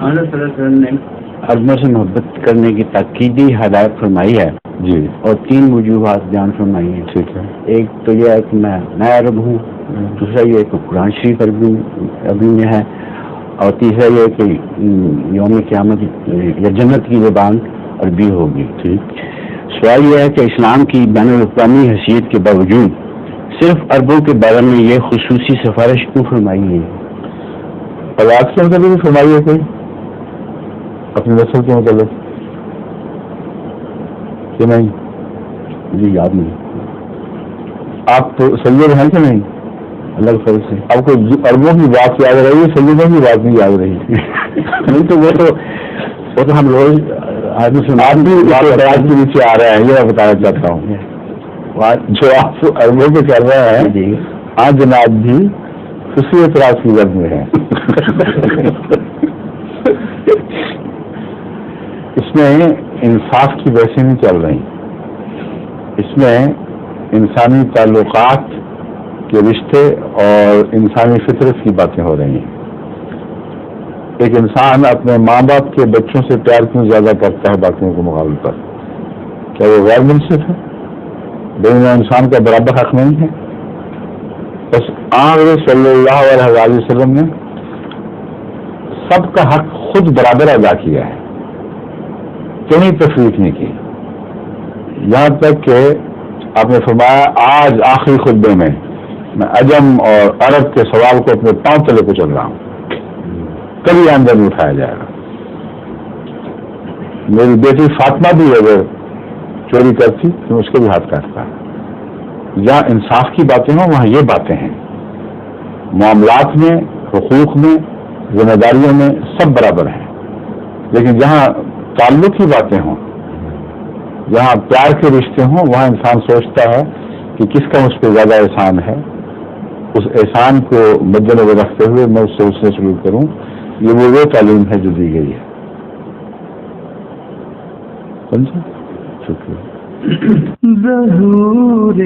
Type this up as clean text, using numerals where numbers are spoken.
صلی اللہ علیہ وسلم نے عظمت سے محبت کرنے کی تاکیدی ہدایت فرمائی ہے جی، اور 3 وجوہات بیان فرمائی ہیں. ٹھیک ہے. ایک تو یہ ہے کہ میں عرب ہوں، دوسرا یہ کہ قرآن شریف عربی میں ہے، اور تیسرا یہ کہ یوم قیامت یا جنت کی زبان عربی ہوگی. ٹھیک. سوال یہ ہے کہ اسلام کی بین الاقوامی حیثیت کے باوجود صرف عربوں کے بارے میں یہ خصوصی سفارش کیوں فرمائی ہے؟ اولاد کے متعلق بھی فرمائی ہے کوئی اپنی نسل کے متعلق کہ نہیں؟ مجھے یاد نہیں. آپ تو سید ہیں کہ نہیں؟ اللہ کے فضل سے. آپ کو عربوں کی بات یاد رہی ہے، سیدوں کی بات نہیں یاد رہی؟ نہیں تو وہ تو ہم روز آپ بھی بات کے نیچے آ رہے ہیں، یہ میں بتانا چاہتا ہوں. جو آپ عربوں پہ کر رہے ہیں آج جناب بھی اسی اعتراض کی زد میں ہے. اس میں انصاف کی بحثیں نہیں چل رہی، اس میں انسانی تعلقات کے رشتے اور انسانی فطرت کی باتیں ہو رہی ہیں. ایک انسان اپنے ماں باپ کے بچوں سے پیار کیوں زیادہ کرتا ہے باقیوں کے مقابلے پر؟ کیا وہ غیر منصف ہے؟ دونوں انسان کا برابر حق نہیں ہے؟ بس آن صلی اللہ علیہ وسلم نے سب کا حق خود برابر ادا کیا ہے، کہیں تفریق نہیں کی. یہاں تک کہ آپ نے فرمایا آج آخری خطبے میں عجم اور عرب کے سوال کو اپنے پاؤں تلے کو چل رہا ہوں، کبھی اندر نہیں اٹھایا جائے گا. میری بیٹی فاطمہ بھی اگر چوری کرتی تو اس کے بھی ہاتھ کاٹتا. جہاں انصاف کی باتیں ہوں وہاں یہ باتیں ہیں. معاملات میں، حقوق میں، ذمہ داریوں میں سب برابر ہیں. لیکن جہاں تعلق کی باتیں ہوں، جہاں پیار کے رشتے ہوں، وہاں انسان سوچتا ہے کہ کس کا مجھ پہ زیادہ احسان ہے. اس احسان کو مد نظر رکھتے ہوئے میں اس سے سلوک کروں. یہ وہ تعلیم ہے جو دی گئی ہے. سمجھے؟ شکریہ. ظہور